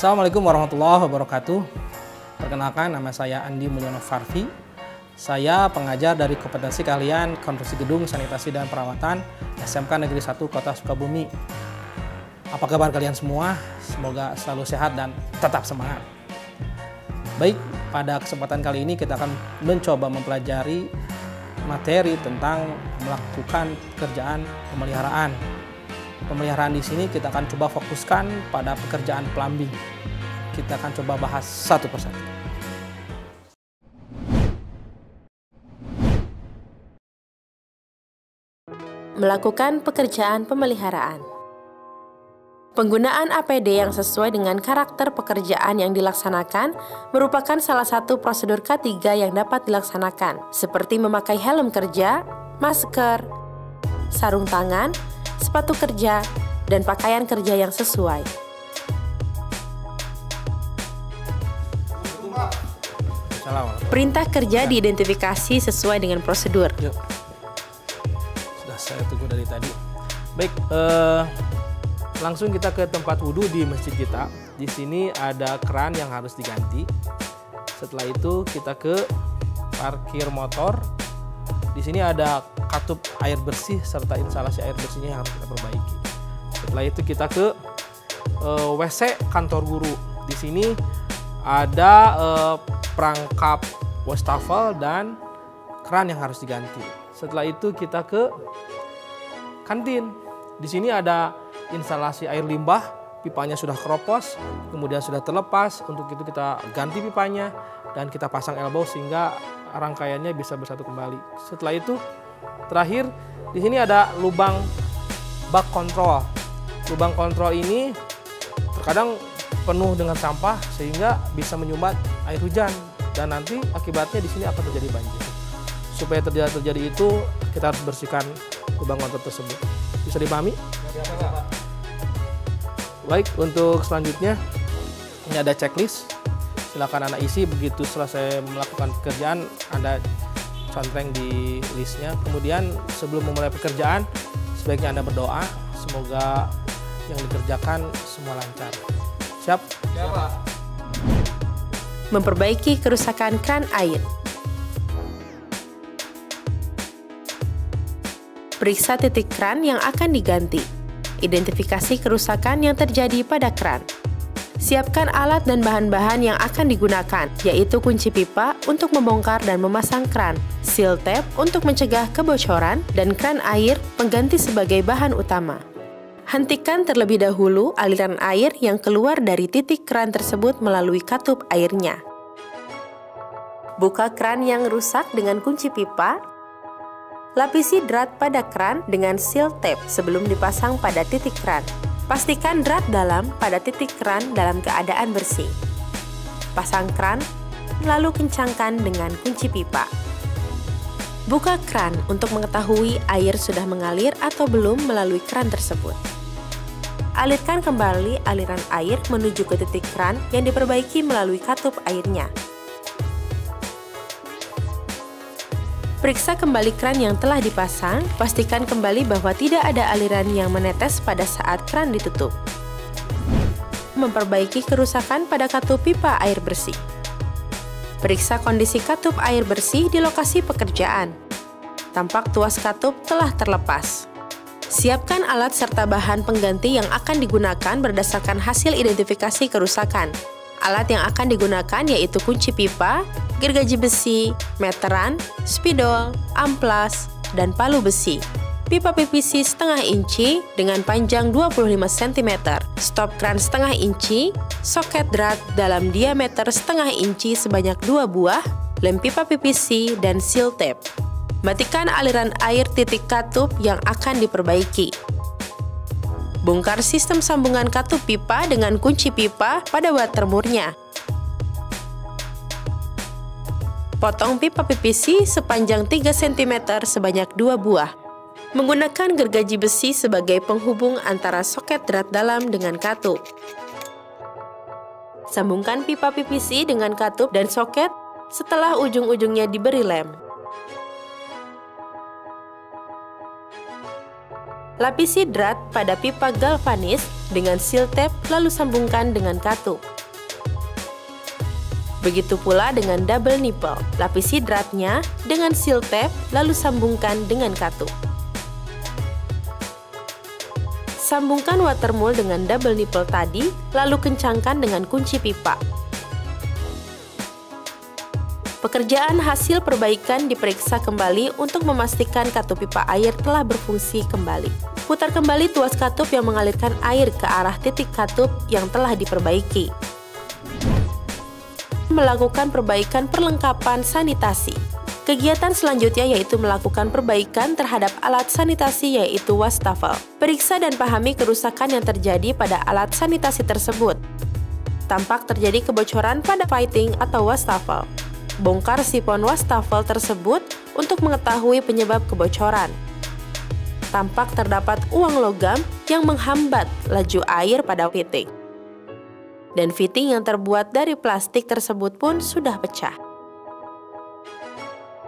Assalamualaikum warahmatullahi wabarakatuh. Perkenalkan, nama saya Andi Mulyono Farfi. Saya pengajar dari kompetensi keahlian konstruksi gedung, sanitasi dan perawatan SMK Negeri 1 Kota Sukabumi. Apa kabar kalian semua? Semoga selalu sehat dan tetap semangat. Baik, pada kesempatan kali ini kita akan mencoba mempelajari materi tentang melakukan pekerjaan pemeliharaan. Pemeliharaan di sini kita akan coba fokuskan pada pekerjaan plumbing. Kita akan coba bahas satu persatu. Melakukan pekerjaan pemeliharaan. Penggunaan APD yang sesuai dengan karakter pekerjaan yang dilaksanakan merupakan salah satu prosedur K3 yang dapat dilaksanakan, seperti memakai helm kerja, masker, sarung tangan, sepatu kerja, dan pakaian kerja yang sesuai. Perintah kerja diidentifikasi sesuai dengan prosedur. Yuk. Sudah saya tunggu dari tadi. Baik, langsung kita ke tempat wudhu di masjid kita. Di sini ada keran yang harus diganti. Setelah itu kita ke parkir motor. Di sini ada katup air bersih serta instalasi air bersihnya yang harus kita perbaiki. Setelah itu kita ke WC kantor guru. Di sini ada perangkap wastafel dan keran yang harus diganti. Setelah itu kita ke kantin. Di sini ada instalasi air limbah, pipanya sudah keropos, kemudian sudah terlepas. Untuk itu kita ganti pipanya dan kita pasang elbow sehingga rangkaiannya bisa bersatu kembali. Setelah itu terakhir di sini ada lubang bak kontrol. Lubang kontrol ini terkadang penuh dengan sampah sehingga bisa menyumbat air hujan dan nanti akibatnya di sini akan terjadi banjir. Supaya terjadi itu kita harus bersihkan lubang kontrol tersebut. Bisa dipahami? Baik, untuk selanjutnya ini ada checklist. Silakan Anda isi begitu selesai melakukan pekerjaan, Anda contreng di listnya. Kemudian sebelum memulai pekerjaan, sebaiknya Anda berdoa semoga yang dikerjakan semua lancar. Siap? Siap, Pak. Memperbaiki kerusakan kran air. Periksa titik kran yang akan diganti. Identifikasi kerusakan yang terjadi pada kran. Siapkan alat dan bahan-bahan yang akan digunakan, yaitu kunci pipa untuk membongkar dan memasang kran, seal tape untuk mencegah kebocoran, dan kran air pengganti sebagai bahan utama. Hentikan terlebih dahulu aliran air yang keluar dari titik kran tersebut melalui katup airnya. Buka kran yang rusak dengan kunci pipa. Lapisi drat pada kran dengan seal tape sebelum dipasang pada titik kran. Pastikan drat dalam pada titik kran dalam keadaan bersih. Pasang kran, lalu kencangkan dengan kunci pipa. Buka kran untuk mengetahui air sudah mengalir atau belum melalui kran tersebut. Alirkan kembali aliran air menuju ke titik kran yang diperbaiki melalui katup airnya. Periksa kembali kran yang telah dipasang, pastikan kembali bahwa tidak ada aliran yang menetes pada saat kran ditutup. Memperbaiki kerusakan pada katup pipa air bersih. Periksa kondisi katup air bersih di lokasi pekerjaan. Tampak tuas katup telah terlepas. Siapkan alat serta bahan pengganti yang akan digunakan berdasarkan hasil identifikasi kerusakan. Alat yang akan digunakan yaitu kunci pipa, gergaji besi, meteran, spidol, amplas, dan palu besi. Pipa PVC setengah inci dengan panjang 25 cm, stop kran setengah inci, soket drat dalam diameter setengah inci sebanyak 2 buah, lem pipa PVC, dan seal tape. Matikan aliran air titik katup yang akan diperbaiki. Bongkar sistem sambungan katup pipa dengan kunci pipa pada watermurnya. Potong pipa PVC sepanjang 3 cm sebanyak 2 buah. Menggunakan gergaji besi sebagai penghubung antara soket drat dalam dengan katup. Sambungkan pipa PVC dengan katup dan soket setelah ujung-ujungnya diberi lem. Lapisi drat pada pipa galvanis dengan seal tape lalu sambungkan dengan katup. Begitu pula dengan double nipple, lapisi dratnya dengan seal tape lalu sambungkan dengan katup. Sambungkan water mold dengan double nipple tadi, lalu kencangkan dengan kunci pipa. Pekerjaan hasil perbaikan diperiksa kembali untuk memastikan katup pipa air telah berfungsi kembali. Putar kembali tuas katup yang mengalirkan air ke arah titik katup yang telah diperbaiki. Melakukan perbaikan perlengkapan sanitasi. Kegiatan selanjutnya yaitu melakukan perbaikan terhadap alat sanitasi yaitu wastafel. Periksa dan pahami kerusakan yang terjadi pada alat sanitasi tersebut. Tampak terjadi kebocoran pada fitting atau wastafel. Bongkar sifon wastafel tersebut untuk mengetahui penyebab kebocoran. Tampak terdapat uang logam yang menghambat laju air pada fitting. Dan fitting yang terbuat dari plastik tersebut pun sudah pecah.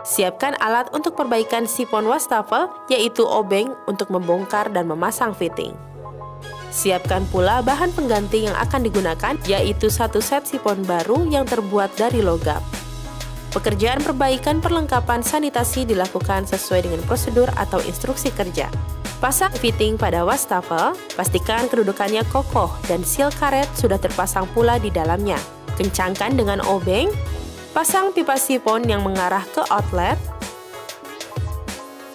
Siapkan alat untuk perbaikan sifon wastafel, yaitu obeng untuk membongkar dan memasang fitting. Siapkan pula bahan pengganti yang akan digunakan, yaitu satu set sifon baru yang terbuat dari logam. Pekerjaan perbaikan perlengkapan sanitasi dilakukan sesuai dengan prosedur atau instruksi kerja. Pasang fitting pada wastafel, pastikan kedudukannya kokoh dan seal karet sudah terpasang pula di dalamnya. Kencangkan dengan obeng, pasang pipa sifon yang mengarah ke outlet,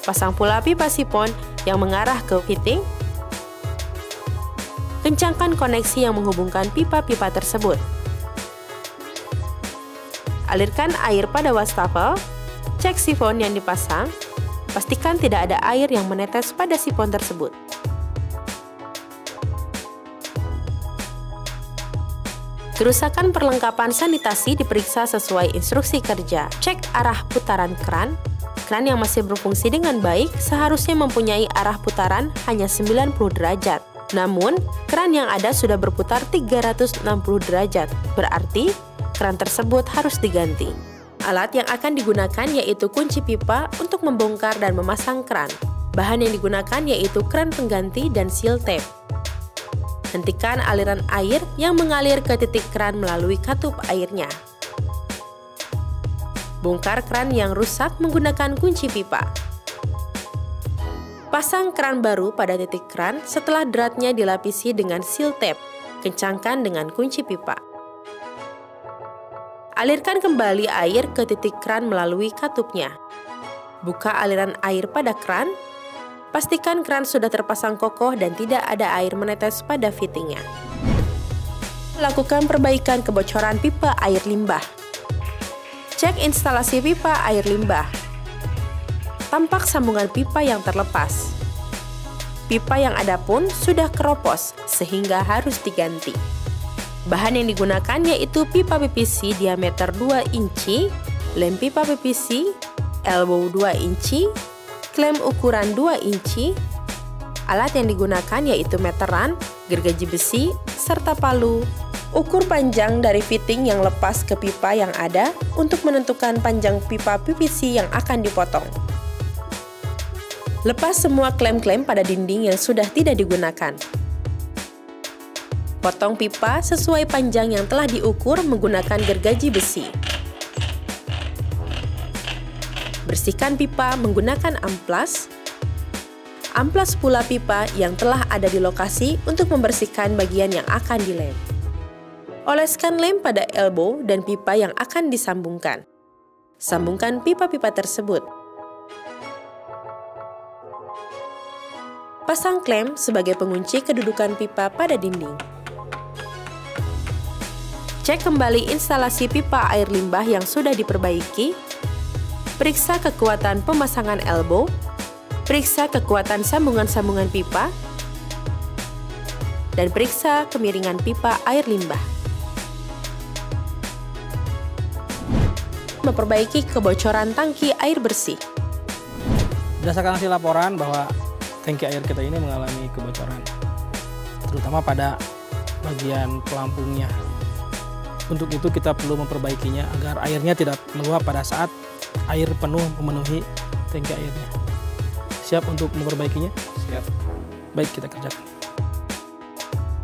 pasang pula pipa sifon yang mengarah ke fitting, kencangkan koneksi yang menghubungkan pipa-pipa tersebut. Alirkan air pada wastafel, cek sifon yang dipasang, pastikan tidak ada air yang menetes pada sifon tersebut. Kerusakan perlengkapan sanitasi diperiksa sesuai instruksi kerja. Cek arah putaran keran. Keran yang masih berfungsi dengan baik seharusnya mempunyai arah putaran hanya 90 derajat. Namun, keran yang ada sudah berputar 360 derajat, berarti keran tersebut harus diganti. Alat yang akan digunakan yaitu kunci pipa untuk membongkar dan memasang keran. Bahan yang digunakan yaitu keran pengganti dan seal tape. Hentikan aliran air yang mengalir ke titik keran melalui katup airnya. Bongkar keran yang rusak menggunakan kunci pipa. Pasang keran baru pada titik keran setelah dratnya dilapisi dengan seal tape. Kencangkan dengan kunci pipa. Alirkan kembali air ke titik keran melalui katupnya. Buka aliran air pada keran. Pastikan keran sudah terpasang kokoh dan tidak ada air menetes pada fittingnya. Lakukan perbaikan kebocoran pipa air limbah. Cek instalasi pipa air limbah. Tampak sambungan pipa yang terlepas. Pipa yang ada pun sudah keropos sehingga harus diganti. Bahan yang digunakan yaitu pipa PVC diameter 2 inci, lem pipa PVC, elbow 2 inci, klem ukuran 2 inci. Alat yang digunakan yaitu meteran, gergaji besi, serta palu. Ukur panjang dari fitting yang lepas ke pipa yang ada untuk menentukan panjang pipa PVC yang akan dipotong. Lepas semua klem-klem pada dinding yang sudah tidak digunakan. Potong pipa sesuai panjang yang telah diukur menggunakan gergaji besi. Bersihkan pipa menggunakan amplas. Amplas pula pipa yang telah ada di lokasi untuk membersihkan bagian yang akan dilem. Oleskan lem pada elbow dan pipa yang akan disambungkan. Sambungkan pipa-pipa tersebut. Pasang klem sebagai pengunci kedudukan pipa pada dinding. Cek kembali instalasi pipa air limbah yang sudah diperbaiki. Periksa kekuatan pemasangan elbow. Periksa kekuatan sambungan-sambungan pipa. Dan periksa kemiringan pipa air limbah. Memperbaiki kebocoran tangki air bersih. Berdasarkan hasil laporan bahwa tangki air kita ini mengalami kebocoran, terutama pada bagian pelampungnya. Untuk itu kita perlu memperbaikinya agar airnya tidak meluap pada saat air penuh memenuhi tangki airnya. Siap untuk memperbaikinya? Siap. Baik, kita kerjakan.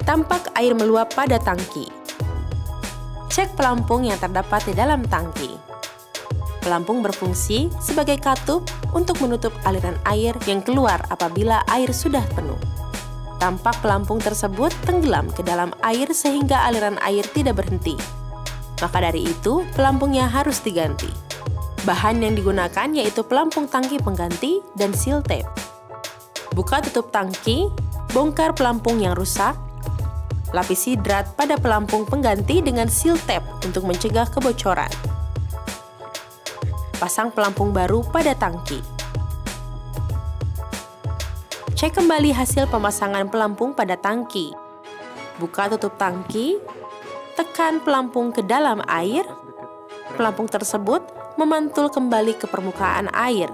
tampak air meluap pada tangki. Cek pelampung yang terdapat di dalam tangki. Pelampung berfungsi sebagai katup untuk menutup aliran air yang keluar apabila air sudah penuh. Tampak pelampung tersebut tenggelam ke dalam air sehingga aliran air tidak berhenti. Maka dari itu, pelampungnya harus diganti. Bahan yang digunakan yaitu pelampung tangki pengganti dan seal tape. Buka tutup tangki, bongkar pelampung yang rusak, lapisi drat pada pelampung pengganti dengan seal tape untuk mencegah kebocoran. Pasang pelampung baru pada tangki. Cek kembali hasil pemasangan pelampung pada tangki. Buka tutup tangki, tekan pelampung ke dalam air. Pelampung tersebut memantul kembali ke permukaan air.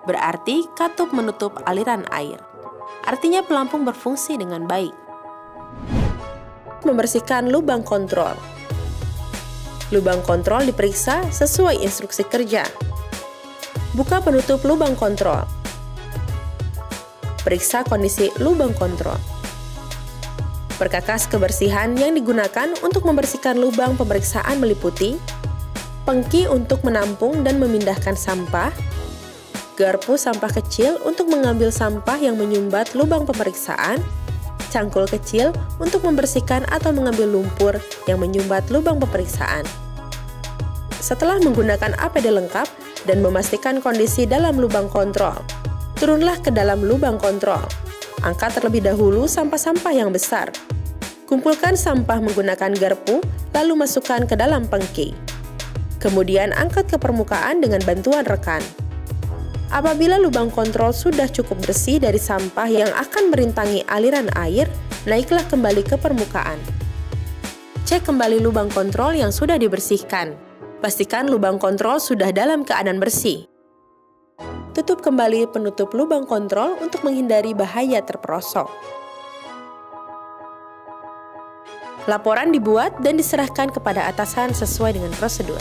Berarti katup menutup aliran air. Artinya pelampung berfungsi dengan baik. Membersihkan lubang kontrol. Lubang kontrol diperiksa sesuai instruksi kerja. Buka penutup lubang kontrol. Periksa kondisi lubang kontrol. Perkakas kebersihan yang digunakan untuk membersihkan lubang pemeriksaan meliputi pengki untuk menampung dan memindahkan sampah, garpu sampah kecil untuk mengambil sampah yang menyumbat lubang pemeriksaan, cangkul kecil untuk membersihkan atau mengambil lumpur yang menyumbat lubang pemeriksaan. Setelah menggunakan APD lengkap dan memastikan kondisi dalam lubang kontrol, turunlah ke dalam lubang kontrol. Angkat terlebih dahulu sampah-sampah yang besar. Kumpulkan sampah menggunakan garpu, lalu masukkan ke dalam pengki. Kemudian angkat ke permukaan dengan bantuan rekan. Apabila lubang kontrol sudah cukup bersih dari sampah yang akan merintangi aliran air, naiklah kembali ke permukaan. Cek kembali lubang kontrol yang sudah dibersihkan. Pastikan lubang kontrol sudah dalam keadaan bersih. Tutup kembali penutup lubang kontrol untuk menghindari bahaya terperosok. Laporan dibuat dan diserahkan kepada atasan sesuai dengan prosedur.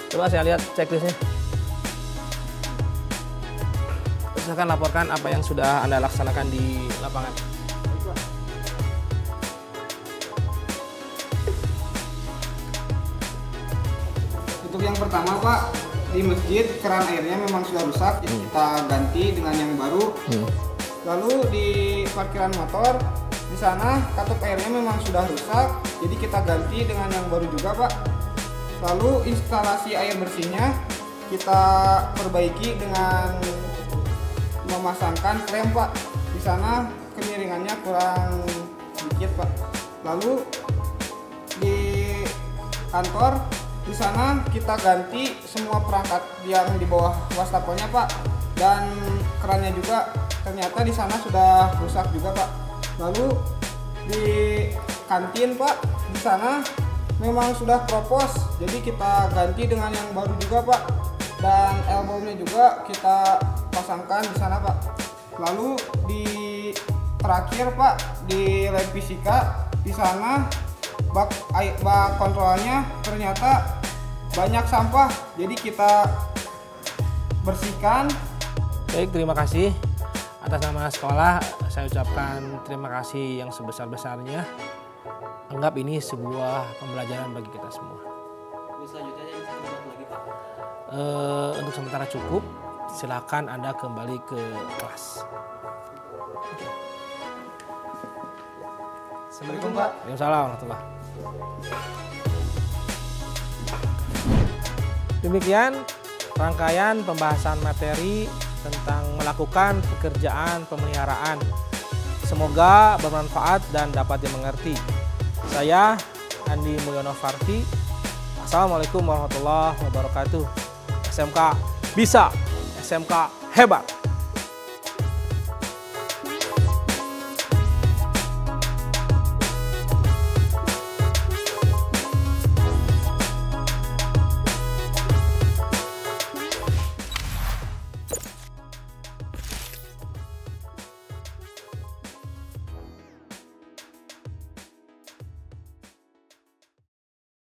Coba saya lihat checklistnya. Silakan laporkan apa yang sudah Anda laksanakan di lapangan. Untuk yang pertama Pak, di masjid keran airnya memang sudah rusak, jadi kita ganti dengan yang baru. Lalu di parkiran motor, di sana katup airnya memang sudah rusak, jadi kita ganti dengan yang baru juga Pak. Lalu instalasi air bersihnya kita perbaiki dengan memasangkan klem Pak. Di sana kemiringannya kurang sedikit Pak. Lalu di kantor, di sana kita ganti semua perangkat yang di bawah wastafelnya Pak, dan kerannya juga ternyata di sana sudah rusak juga Pak. Lalu di kantin Pak, di sana memang sudah propos, jadi kita ganti dengan yang baru juga Pak, dan elbownya juga kita pasangkan di sana Pak. Lalu di terakhir Pak, di lab fisika, di sana bak kontrolnya ternyata banyak sampah, jadi kita bersihkan. Baik, terima kasih. Atas nama sekolah, saya ucapkan terima kasih yang sebesar-besarnya. Anggap ini sebuah pembelajaran bagi kita semua. Selanjutnya bisa dibuat lagi Pak? Untuk sementara cukup, silakan Anda kembali ke kelas. Assalamualaikum Pak. Waalaikumsalam warahmatullahi. Demikian rangkaian pembahasan materi tentang melakukan pekerjaan pemeliharaan. Semoga bermanfaat dan dapat dimengerti. Saya Andi Mulyono Farti. Assalamualaikum warahmatullahi wabarakatuh. SMK bisa, SMK hebat.